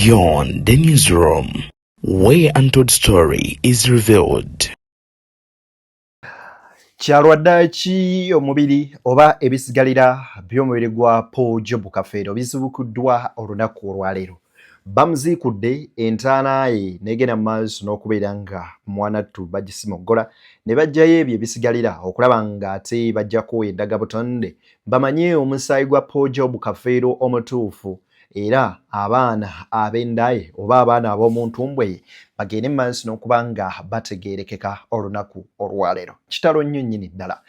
Beyond the newsroom, where untold story is revealed. Kyalwadda ki omubiri oba ebisigalira by'omubiri gwa Paul Job Kafeero bizibukuddwa olunaku olwaleero. Bamuziikudde entaana ye n'egenda mu maaso n'okubeera nga mwanattu bagisimoggola ne bajjayo ebyo ebisigalira okulaba ng'ate bajjako endagabutonde bamanye omusaayi gwa Paul Job Kafeero omutuufu era abaana ab'endaye oba abaana ab'omuntumbwe bagende maaso n'okuba nga bategeerekeka olunaku olwaleero. Kitalo nnyo nnyini ddala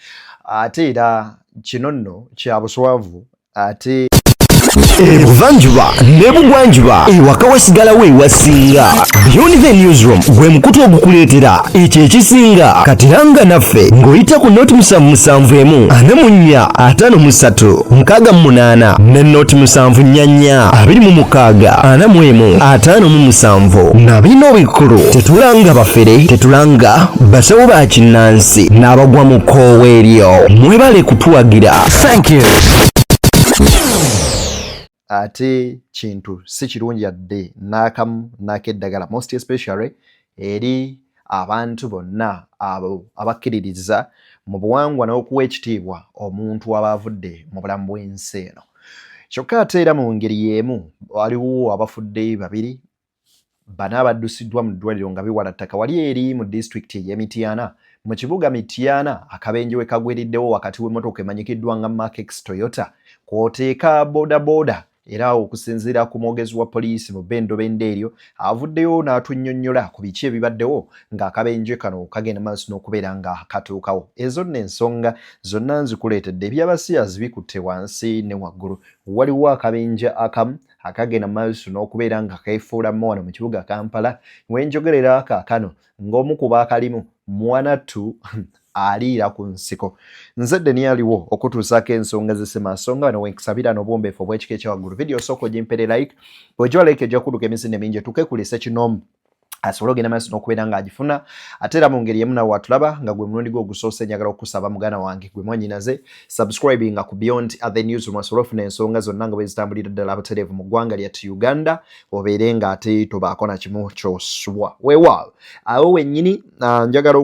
ate era kino nno kya buswavu ate ebuvanjuba n'ebugwanjuba ewaka wasigalawo ewasinga. Beyond the newsroom gwe mukutu ogukuleetera ekyo ekisinga katiranga naffe ng'oyita ku noti 771 44 53 ne noti 744 26 41 na bino bikulu tetulanga bafere tetulanga basawo ba kinnansi n'abagwa mu kkoowa eryo mwebale kutuwagira. Thank you. ate kintu si kirungi yadde n'akamu n'akeddagala most especially eri abantu bonna abo abakkiririza mu buwangwa n'okuwa ekitiibwa omuntu aba avudde mu bulamu bw'ensi eno. Kyokka ate era mu ngeri y'emu waliwo abafudde babiri bana abaddusiddwa mu ddwaliro nga biwala ttaka wali eri mu disitulikiti ey'e Mityana mu kibuga Mityana akabenje we kagwiriddewo wakati w'emmotoka emanyikiddwa nga Makex Toyota kw'oteeka bodaboda era okusinziira ku mwogezi wa poliisi mu Bendobendo eryo avuddeyo n'atunnyonnyola ku biki ebibaddewo ng'akabenje kano kagenda maaso n'okubeera nga katuukawo. Ezo nno ensonga zonna nzikuleetedde ebyabasiyazi bikutte wansi ne waggulu. Waliwo akabenje akamu akagenda maaso n'okubeera nga keefuulamu wano mu kibuga Kampala wenjogerera kaakano ng'omu ku baakalimu mwanattu aliira ku nsiko. Nze Deni aliwo okutuusaako ensonga z'essemansonga wano wenkusabira n'obwombeefu obw'ekika ekyawaggulu. Video sooka ogimpere like bw'ogiwa like ejja kudduka emisinde mingi tukekulisa kinoomu asobola ogenda maaso n'okubeera ng'agifuna ate era mu ngeri emu nawe watulaba nga gwe mulundi gwe ogusoose njagala okusaba muganda wange gwe mwannyinaze subscribinga ku Beyond the Newsroom asobole ofuna ensonga zonna nga bwe zitambulira ddala abatereevu mu ggwanga lyattu Uganda obeere ng'ate tobaako na kimu ky'osubwa. Weewaawo awo wennyini njagala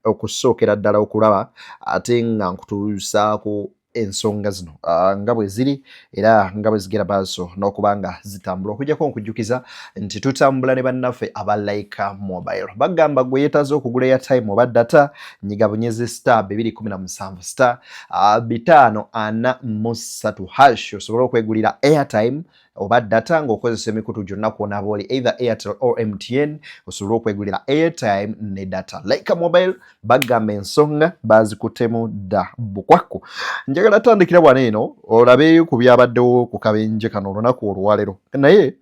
okusookera ddala okulaba ate nga nkutuusaako ensonga zino nga bwe ziri era nga bwe zigera maaso n'okuba nga zitambula okujjako nkujjukiza nti tutambula ne bannaffe aba Laika Mobile. Bagamba gwe yeetaze okugula airtime oba data nyiga bunyezi *217 *543# osobole okwegulira airtime oba data ng'okozesa emikutu gyonna kw'onaaba oli either Airtel or MTN osobole okwegulira airtime ne data. Laika Mobile bagamba ensonga bazikuttemu dda bukwakku. Njagala tandikira wano eno olabe ku byabaddewo ku kabenje kano olunaku olwaleero naye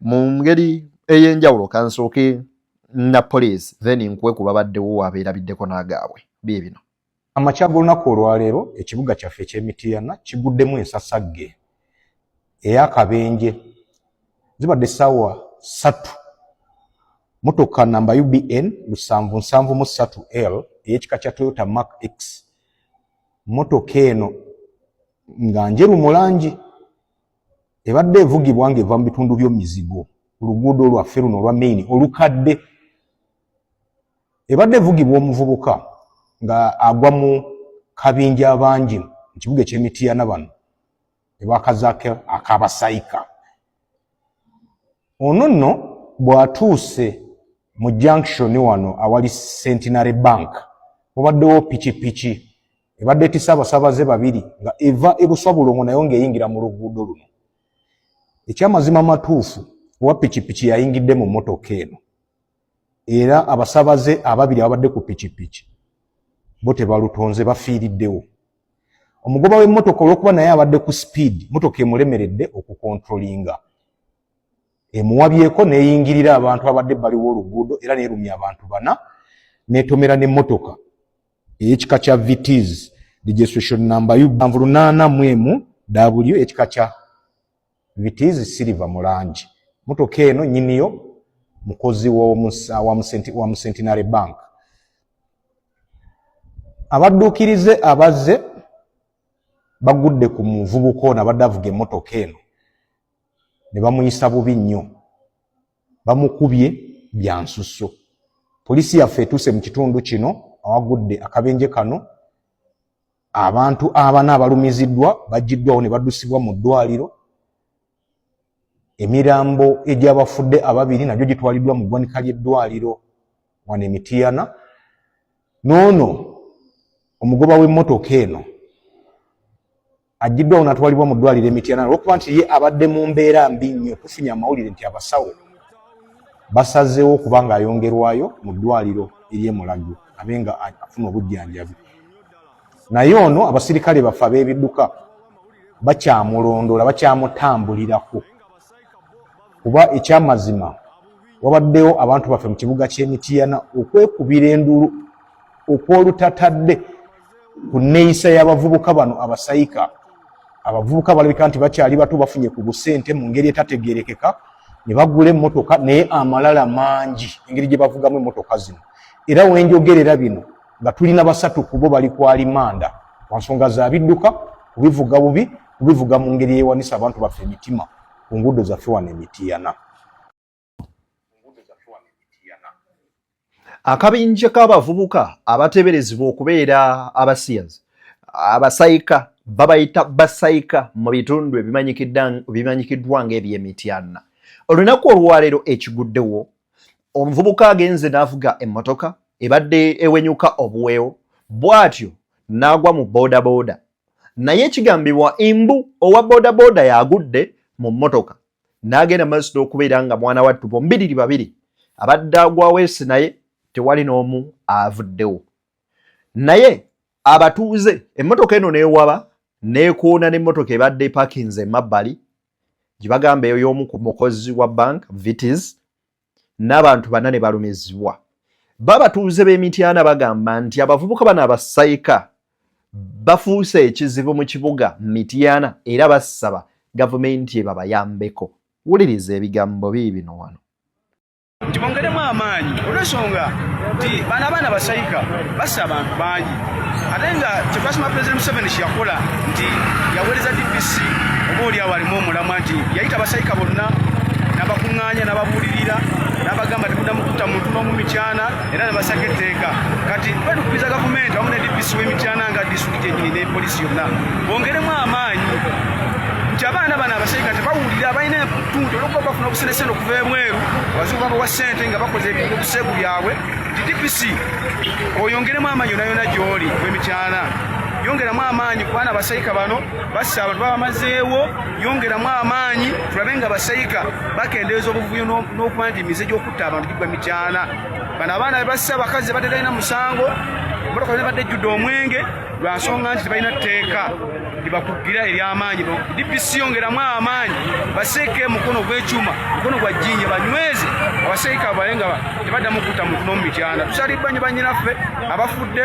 mu ngeri ey'enjawulo kansooke na poliisi then nkuwe ku babaddewo abeerabiddeko n'agaabwe bye bino. Amakya g'olunaku olwaleero ekibuga kyaffe eky'Emityana kiguddemu ensasagge ey'akabenje zibadde ssaawa 3 motoka namba UBN 773L ey'ekika kya Toyota Mark X motoka eno nga njeru mu langi ebadde evugibwa ng'eva mu bitundu by'omizigo oluguudo lwaffe luno olwa main olukadde ebadde evugibwa omuvubuka nga agwa mu kabinja abangi mu kibuga eky'Emityana bano ebakazaake akabasayika. Ono nno bw'atuuse mu junction wano awali Centenary Bank wabaddewo pikipiki ebadde etisse abasaabaze babiri nga eva ebuswa bulongo nayo ng'eyingira mu luguudo luno. Ekyamazima matuufu owa pikipiki yayingidde mu mmotoka eno era abasaabaze ababiri abadde ku pikipiki bo tebalutonze bafiiriddewo. Omugoba w'emmotoka olw'okuba naye abadde ku speed mmotoka emulemeredde okukontrolinga emuwabyeko n'eyingirira abantu abadde baliwo oluguudo era neerumya abantu bana n'etomera n'emmotoka ey'ekika kya Vitiz registration number U8M ekika kya Vitiz silver mu langi. Mmotoka eno nnyiniyo mukozi wa Centenary Bank. Abadduukirize abazze bagudde ku muvubuka ono abadde avuga emmotoka eno ne bamuyisa bubi nnyo bamukubye bya nsusso. Polisi yaffe etuuse mu kitundu kino awagudde akabenje kano, abantu abana abalumiziddwa bajiddwawo ne baddusibwa mu ddwaliro. Emirambo egy'abafudde ababiri nabyo gitwaliddwa mu ggwanika ly'eddwaliro wano e Mityana. Noono omugoba w'emmotoka eno ajiddwawo n'atwalibwa mu ddwaliro e Mityana olw'okuba nti ye abadde mu mbeera mbi nnyo. Tufunye amawulire nti abasawo basazeewo okuba ng'ayongerwayo mu ddwaliro ery'e Mulago abe nga afuna obujjanjabi. Naye ono abasirikale baffe ab'ebidduka bakyamulondoola, bakyamutambulirako kuba ekyamazima wabaddewo abantu baffe mu kibuga ky'e Mityana okwekubira endulu okw'olutatadde ku nneeyisa y'abavubuka bano abasayika. Abavubuka balabika nti bakyali bato, bafunye ku busente mu ngeri etategeerekeka, ne bagula emmotoka naye amalala mangi engeri gye bavugamu emmotoka zino. Era wenjogerera bino nga tulina basatu ku bo bali ku alimanda ku nsonga za bidduka, kubivuga bubi, kubivuga mu ngeri eyewanisa abantu baffe emitima ku nguudo zaffe wano e Mityana. Akabinja k'abavubuka abateeberezebwa okubeera abasiyazi, abasayika, babayita basayika mu bitundu ebimanyikiddwa ng'eby'e Mityana. Olunaku olwaleero ekiguddewo, omuvubuka agenze n'avuga emmotoka ebadde ewenyuka obuweewo, bw'atyo n'agwa mu boodabooda. Naye ekigambibwa mbu owa boodabooda yagudde mu mmotoka n'agenda maaso n'okubeera nga mwana wattu bombiriri babiri abadde agwawo esi naye tewali n'omu avuddewo. Naye abatuuze, emmotoka eno n'ewaba n'ekoona n'emmotoka ebadde epakinze emabbali gye bagamba eyo y'omu ku mukozi wa bank Vitis, n'abantu bana ne balumizibwa. Babatuuze b'e Mityana bagamba nti abavubuka bano abasayika bafuuse ekizibu mu kibuga Mityana era basaba gavumenti ebabayambeko. Wuliriza ebigambo bino wano. Nti bongeremu amaanyi olw'ensonga nti bano abaana basayika bassa abantu bangi, ate nga kyetwasoma Pulezidenti Museveni kyeyakola nti yaweereza DPC oba oliawo alimu omulamwa nti yayita abasayika bonna n'abakuŋŋaanya n'ababuulirira n'abagamba temunnamukuta muntu n'omu Mityana era n'abasaka etteeka. Kati batukubiriza gavumenti awamu ne DPC w'e Mityana nga disitulikiti yennyini ne poliisi yonna bongeremu amaanyi nti abaana bano abasayika tebawulira, balina entuntu olwokuba bafuna obusenesente okuva ebweru, abazibu baba wa ssente nga bakoze obuseegu byabwe. Nti DPC oyongeremu amaanyi yonna yonna gy'oli w'e Mityana, yongeramu amaanyi ku baana abasayika bano bassa abantu baba bamazeewo, yongeramu amaanyi tulabe nga abasayika bakendeeza obuvuyo n'okuba nti emize gy'okutta abantu gigwa Mityana. Bano abaana bebassa abakazi badde talina musango, emmotoka yonna badde ejjudde omwenge lwa nsonga nti tebalina tteeka libakugira ery'amaanyi. DPC yongeramu amaanyi, baseeke mukono gw'ekyuma, mukono gwa jjinja, banyweze abasayika bale nga tebaddamu kutta muntu n'omu Mityana. Tusalibwa nnyo bannyinaffe abafudde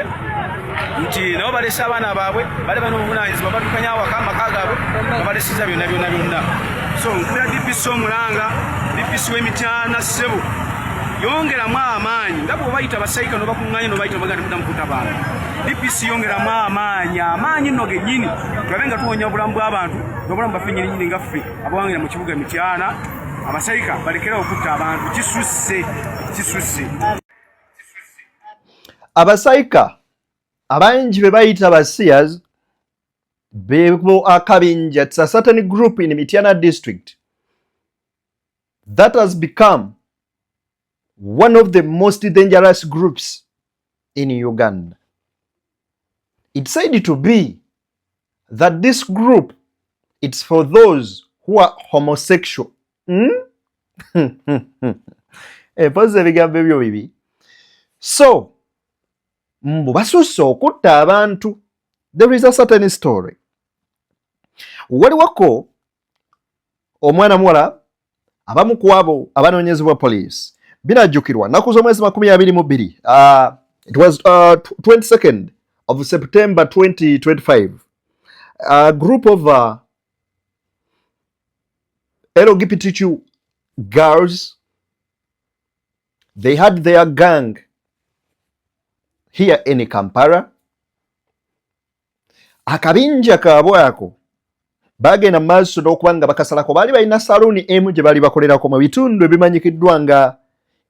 nti nabo balese abaana baabwe bale balina obuvunaanyizibwa, badukanya awaka amaka gaabwe nga balesiza byonna byonna byonna. So nkubira DPC omulanga, DPC w'e Mityana ssebo yongeramu amaanyi nga bwe bayita abasayika n'obakuŋŋaanya n'obayita baganda muddamu kutta bantu. DPC yongeramu amaanyi nno gennyini tulabe nga tuwonya obulamu bw'abantu n'obulamu baffe nnyininyini nga ffe abawangira mu kibuga Mityana. Abasayika balekerawo okutta abantu, kisusse. Abasayika abangi be bayita abasiyas bebo akabinja. It's a certain group in Mityana district that has become one of the most dangerous groups in Uganda. It's said to be that this group, it's for those who are homosexual. So, basusse okutta abantu. There is a certain story. Waliwako omwana muwala abamu ku abo abanoonyezebwa police. Binajjukirwa nnaku z'omwezi 22. It was 22nd of September 2025. A group of LGBTQ girls, they had their gang here in Kampala. Akabinja kaabwe ako bagenda maaso n'okuba nga bakasalako baali balina saluuni emu gye baali bakolerako mu bitundu ebimanyikiddwa nga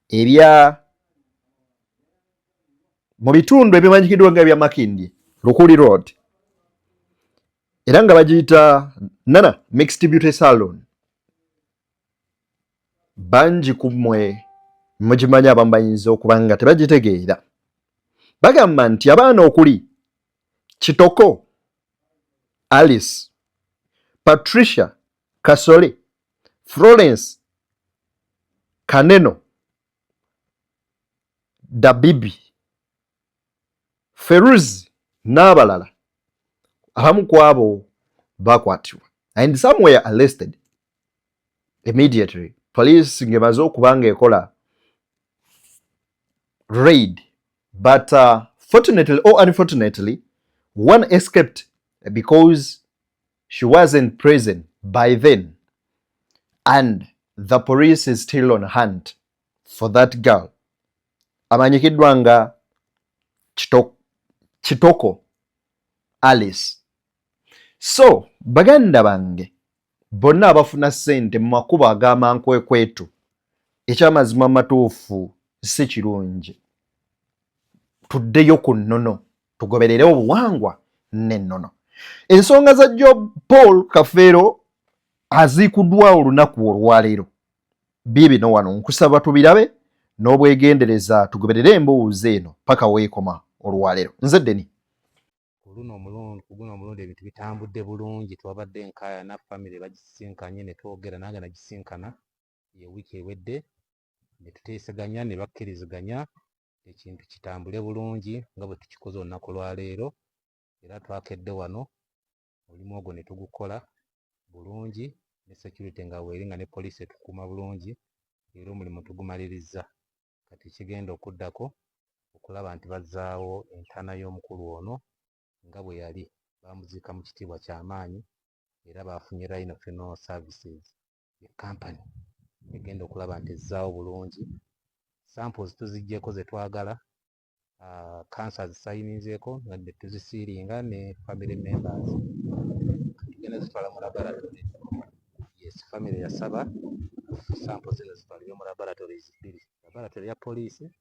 ebya Makindye Lukuli Road era nga bagiyita Nana Mixed Beauty Salon. Bangi ku mmwe mugimanyi abamu bayinza okuba nga tebagitegeera. Bagamba nti abaana okuli Kitoko Alice, Patricia Kasole, Florence Kaneno, Dabibi, Feruzi n'abalala abamu ku abo bakwatibwa and some were arrested immediately. Police ngemaze okuba nga ekola raid, but fortunately or unfortunately one escaped because she wasn't present by then, and the police is still on hunt for that girl amanyikiddwa nga Kitoko Alice. So baganda bange bonna abafuna ssente mu makubo ag'amankwekwetu, ekyamazima matuufu si kirungi. Tuddeyo ku nnono, tugoberere obuwangwa n'ennono. Ensonga za Job Paul Kafeero aziikuddwa olunaku olwaleero biibino wano nkusaba tubirabe n'obwegendereza, tugoberere emboozi eno paka weekoma olwaleero. Nze Deni. Guno omulundi ebintu bitambudde bulungi, twabadde nkaayana famire bagisinkanye ne twogera, nange nagisinkana ye wiiki ewedde ne tuteeseganya ne bakkiriziganya ekintu kitambule bulungi nga bwe tukikoze olunaku lwaleero, era twakedde wano omulimu ogwo ne tugukola bulungi ne security nga weeri nga ne poliisi etukuuma bulungi, era omulimu tugumaliriza. Kati kigenda okuddako okulaba nti bazzaawo entaana y'omukulu ono nga bwe yali, bamuziika mu kitiibwa ky'amaanyi, era bafunye Rhino Funeral Services ye kampani egenda okulaba nti ezzaawo bulungi. Samples tuziggyeko ze twagala, cancer zisayininzeeko nga ne tuzisiiringa ne family members tugenda zitwala mu laboratory. Yes, family yasaba samples zino zitwalibwe mu laboratories bbiri, laboratory ya poliisi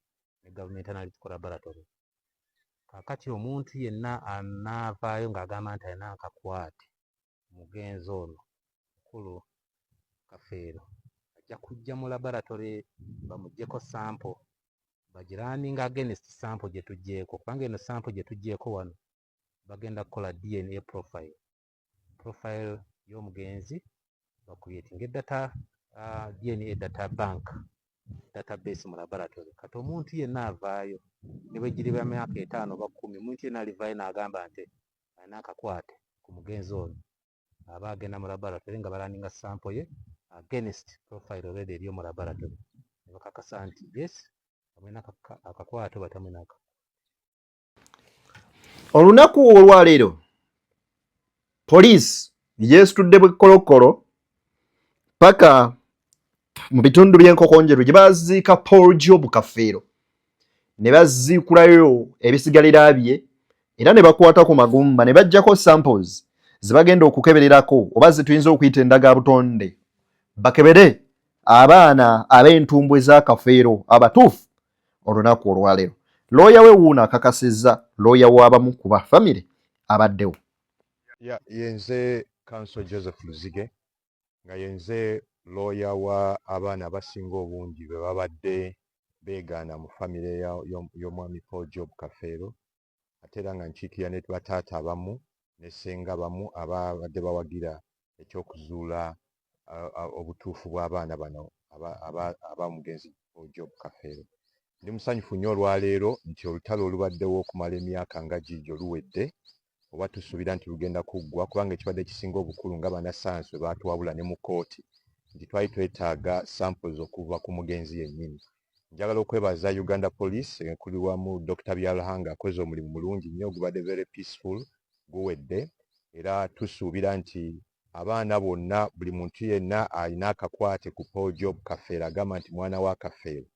ne government analytical laboratory. Kakati omuntu yenna anaavaayo ng'agamba nti alina akakwate mugenzi ono mukulu Kafeero ajja kujja mu laboratory bamuggyeko sample bagiraaninga against sample gye tuggyeeko, kubanga eno sample gye tuggyeeko wano bagenda kukola DNA profile y'omugenzi, bakuyetinga eddata DNA data bank database mu laboratory. Kati omuntu yenna avaayo ne bwe giri bya myaka 5 oba 10, omuntu yenna alivaayo n'agamba nti alina akakwate ku mugenzi ono, aba agenda mu laboratory nga balaninga sample ye against profile already eri mu laboratory ne bakakasa nti yes amwena akakwate oba tamwena akakwate. Olunaku olwaleero poliisi yeesitudde bwekkolokolo paka mu bitundu by'enkokonjeru gye baziika Paul Job Kafeero, ne baziikulayo ebisigalira bye era ne bakwata ku magumba ne baggyako samples ze bagenda okukebererako oba ze tuyinza okuyita endagabutonde, bakebere abaana ab'entumbwe za Kafeero abatuufu olunaku olwaleero. Looya we wuuna akakasizza looya w'abamu ku bafamire abaddewo. Yenze Counsel Joseph Luzige nga yenze looya wa abaana abasinga obungi bwe babadde beegaana mu famire y'omwami Paul Job Kafeero, ate era nga nkiikirira ne bataata abamu ne ssenga bamu ababadde bawagira ekyokuzuula obutuufu bw'abaana bano abamugenzi Paul Job Kafeero. Ndi musanyufu nnyo olwaleero nti olutalo olubaddewo okumala emyaka nga giigyo luwedde, oba tusuubira nti lugenda kuggwa, kubanga ekibadde kisinga obukulu nga bannassaayansi bwe baatwabula ne mu kkooti nti twali twetaaga samples okuva ku mugenzi yennyini. Njagala okwebaza Uganda Police kuli wamu Dr. Byalahanga akoze omulimu mulungi nnyo ogubadde very peaceful guwedde, era tusuubira nti abaana bonna buli muntu yenna alina akakwate ku Paul Job Kafeero agamba nti mwana wa Kafeero.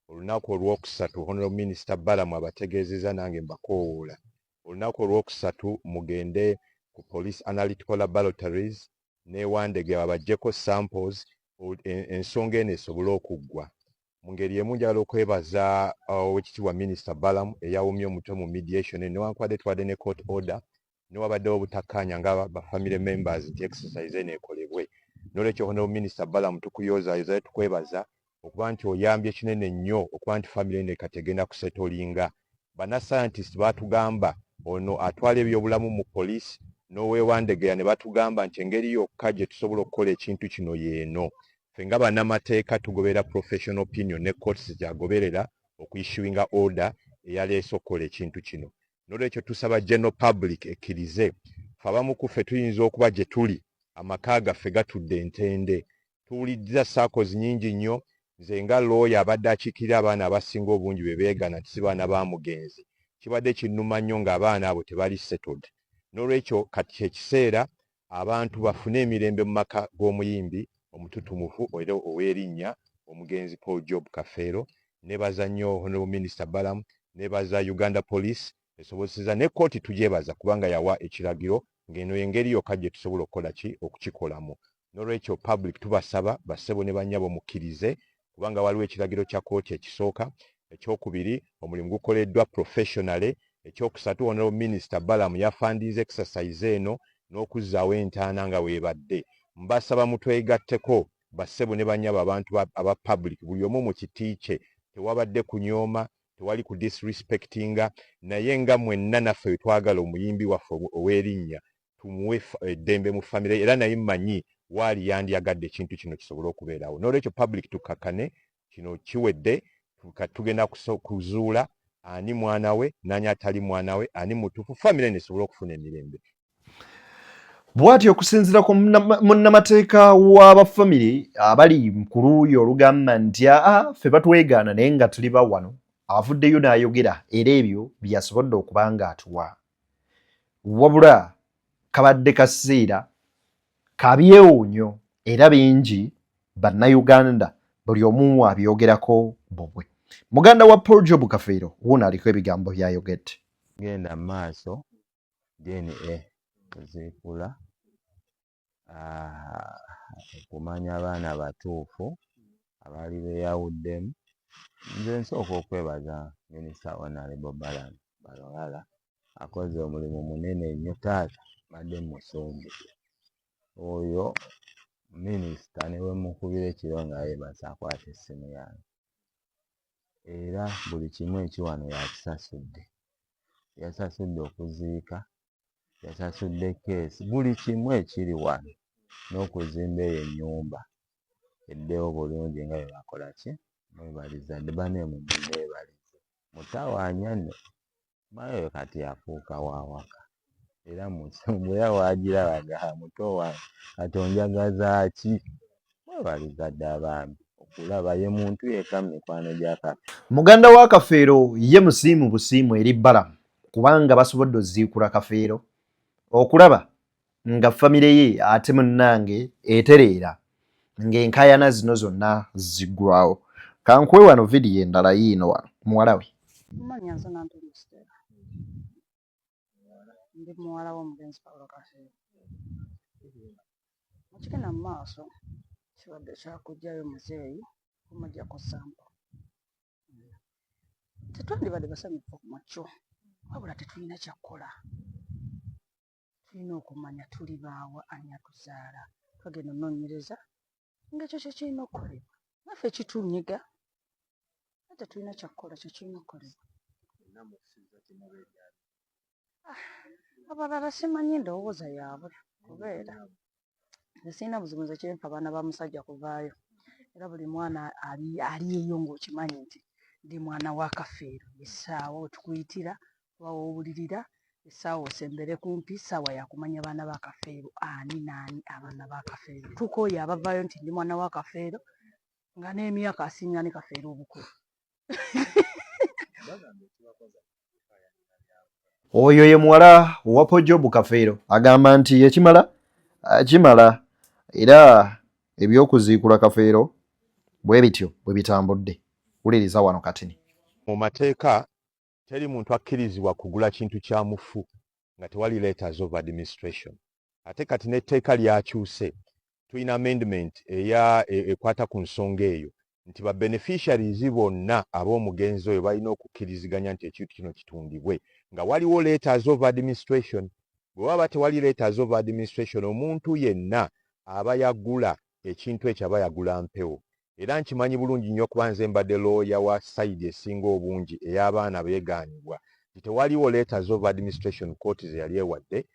Olunaku olwokusatu Honorable Minister Balamu abategeezezza nange mbakoowoola, olunaku olwokusatu mugende ku Police Analytical Laboratories ne Wandege babaggyeko samples ensonga eno esobole okuggwa. Mu ngeri emu njagala okwebaza Oweekitiibwa Minisita Balamu eyawumya omutwe mu mediation newankubadde twadde ne court order newabaddewo obutakkaanya nga ba family members nti exercise eno ekolebwe. N'olwekyo Honorable Minisita Balamu tukuyozaayoza tukwebaza okuba nti oyambye kinene nnyo okuba nti family eno kati egenda kusetolinga. Bana scientist baatugamba ono atwala ebyobulamu mu police n'Owewandegeya ne batugamba nti engeri yokka gye tusobola okukola ekintu kino yeeno. Ffe nga bannamateeka tugobera professional opinion ne courts gyagoberera okuyissuinga order eyaleese okukola ekintu kino. N'olwekyo tusaba general public ekkirize ffe abamu ku ffe tuyinza okuba gye tuli amaka gaffe gatudde entende. Tuwuliriza circles nnyingi nnyo. Nze nga lawyer abadde akiikirira abaana abasinga obungi be beegana nti si baana ba mugenzi. Kibadde kinnuma nnyo ng'abaana abo tebali settled. N'olwekyo kati kyekiseera abantu bafune emirembe mu maka g'omuyimbi omututumufu era ow'erinnya omugenzi Paul Job Kafeero. Nebaza nnyo Honorable Minister Balamu, nebaza Uganda Police esobozesa ne kkooti tugyebaza kubanga yawa ekiragiro ng'eno engeri yokka gye tusobola okukola ki okukikolamu. N'olwekyo public tubasaba bassebo ne bannyabo mukkirize kubanga waliwo ekiragiro kya kkooti ekisooka. Ekyokubiri omulimu gukoleddwa professionally. Ekyokusatu Honorable Minister Balamu yafandiza exercise eno n'okuzzaawo entaana nga weebadde. Mbasaba mutwegatteko bassebo ne bannyabo abantu aba public buli omu mu kiti kye. Tewabadde kunyooma, tewali ku disrespectinga, naye nga mwenna naffe we twagala omuyimbi waffe ow'erinnya tumuwe eddembe mu famire era naye mmanyi waali yandyagadde ekintu kino kisobole okubeerawo. N'olwekyo public tukakkane kino kiwedde tugenda kuzuula ani mwana we nani atali mwana we, ani mutuufu, famire nesobola okufuna emirembe. Bw'atyo okusinziira ku munnamateeka w'abafamire abali ku luuyi olugamba nti ffe batwegaana naye nga tuli ba wano, avuddeyo n'ayogera era ebyo byasobodde okuba nga atuwa. Wabula kabadde kaseera kabyewuunyo era bingi bannayuganda buli omu abyogerako bubwe. Muganda wa Paul Job Kafeero wuuno aliko ebigambo byayogedde. Genda maaso DNA ziikula okumanya abaana batuufu abaali beeyawuddemu. Nze nsooka okwebaza Minisita Honorable Balamu Balwala akoze omulimu munene nnyo taata badde musumbu. Oyo minisita ne we mukubira ekiro nga yeebaza akwata essimu yange. Era buli kimu ekiwano yakisasudde. Yasasudde okuziika, yasasudde keesi, buli kimu ekiri wano n'okuzimba eyo ennyumba eddewo bulungi nga bwe bakola ki mwebaliza dde bane mu neebaliza. Mutawaanya nno mayo kati afuuka waawaka. Era musumbu era waagirabaga muto wange kati onjagaza ki? Mwebaliza dde abaami okulaba ye muntu yekka mu mikwano gya Kafeero. Muganda wa Kafeero ye musiimu busiimu eri Balamu kubanga basobodde oziikula Kafeero okulaba nga famire ye ate munnange etereera ng'enkaayana zino zonna ziggwawo. Kankuwe wano vidiyo endala yiino wano muwala we. Mmanya nsona nti Musitera. Ndi muwala w'omugenzi Paulo Kafeero. Mukigenda mu maaso kibadde kyakugjayo muzeeyi kumuggyako sampo. Tetwandibadde basanyufu ku makyo wabula tetulina kyakkola. Tulina okumanya tuli baawa ani atuzaala. Twagenda onoonyereza ng'ekyo kye kirina okukolebwa. Naffe kitunyiga. Tetulina kyakkola kye kirina okukolebwa. Abalala simanyi ndowooza yaabwe kubeera. Nze sirina buzibuzi kyenfa abaana ba musajja kuvaayo. Era buli mwana ali eyo ng'okimanyi nti ndi mwana wa Kafeero. Essaawa wetukuyitira oba woowulirira essaawa osembere kumpi ssaawa yakumanya baana ba Kafeero ani naani abaana ba Kafeero. Tukooye abavaayo nti ndi mwana wa Kafeero nga n'emyaka asinga ne Kafeero obukulu. Oyo ye muwala wa Paul Job Kafeero agamba nti ekimala era ebyokuziikula Kafeero bwe bityo bwe bitambudde. Wuliriza wano katini. Mu mateeka teri muntu akkirizibwa kugula kintu kya mufu nga tewali letters of administration. ate kati n'etteeka lyakyuse tulina amendment ekwata ku nsonga eyo nti ba beneficiaries bonna ab'omugenzi oyo balina okukkiriziganya nti ekintu kino kitundibwe nga waliwo letters of administration. Bwe waba tewali letters of administration, omuntu yenna aba yagula ekintu ekyo aba yagula mpewo. Era nkimanyi bulungi nnyo kuba nze mbadde looya wa sayidi esinga obungi ey'abaana beegaanibwa. Tewaliwo letters of administration court ze yali ewadde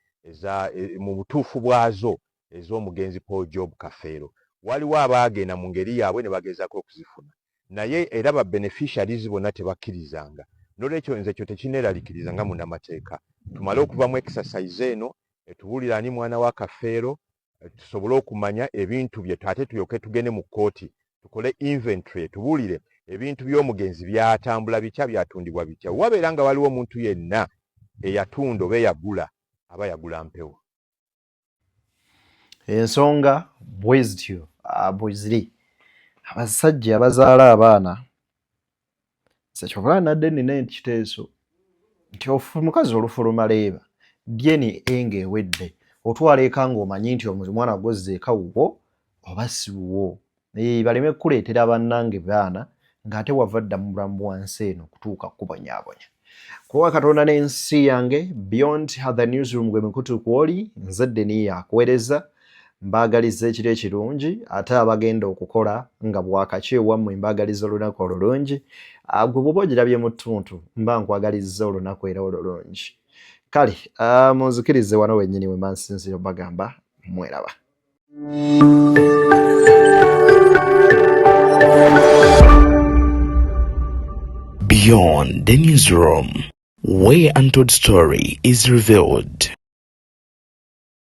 mu butuufu bwazo ez'omugenzi Paul Job Kafeero. Waliwo abaagenda mu ngeri yaabwe ne bagezaako okuzifuna. Naye era ba beneficiaries bonna tebakkirizanga. N'olwekyo nze kyo tekineeralikiriza nga munnamateeka. Tumale okuva mu exercise eno, tubuulira ani mwana wa Kafeero, tusobole okumanya ebintu bye ate tulyoke tugende mu kkooti tukole inventory tubuulire ebintu by'omugenzi byatambula bitya byatundibwa bitya. Wabeera nga waliwo omuntu yenna eyatunda oba eyagula aba yagula mpewo. Ensonga bwezityo bweziri abasajja abazaala abaana sekyovula nadde nina ekiteeso nti omukazi olufuluma leeba dyeni enga ewedde otwala eka ng'omanyi nti omwana gozza eka wuwo oba si wuwo baleme kuleetera bannange baana ng'ate wava dda mu bulamu bwansi eno kutuuka kubonyaabonya. Kuba Katonda n'ensi yange Beyond the Newsroom gwe mikutu kwoli nze Deni akuweereza mbaagaliza ekiro ekirungi ate abagenda okukola nga bwakakya ewammwe mbaagaliza olunaku olulungi gwe bw'oba ogirabye mu ttuntu mba nkwagalizza olunaku era olulungi. Kale munzikirize wano wennyini we mba nsinzira bagamba mweraba. Beyond the Newsroom, where untold story is revealed.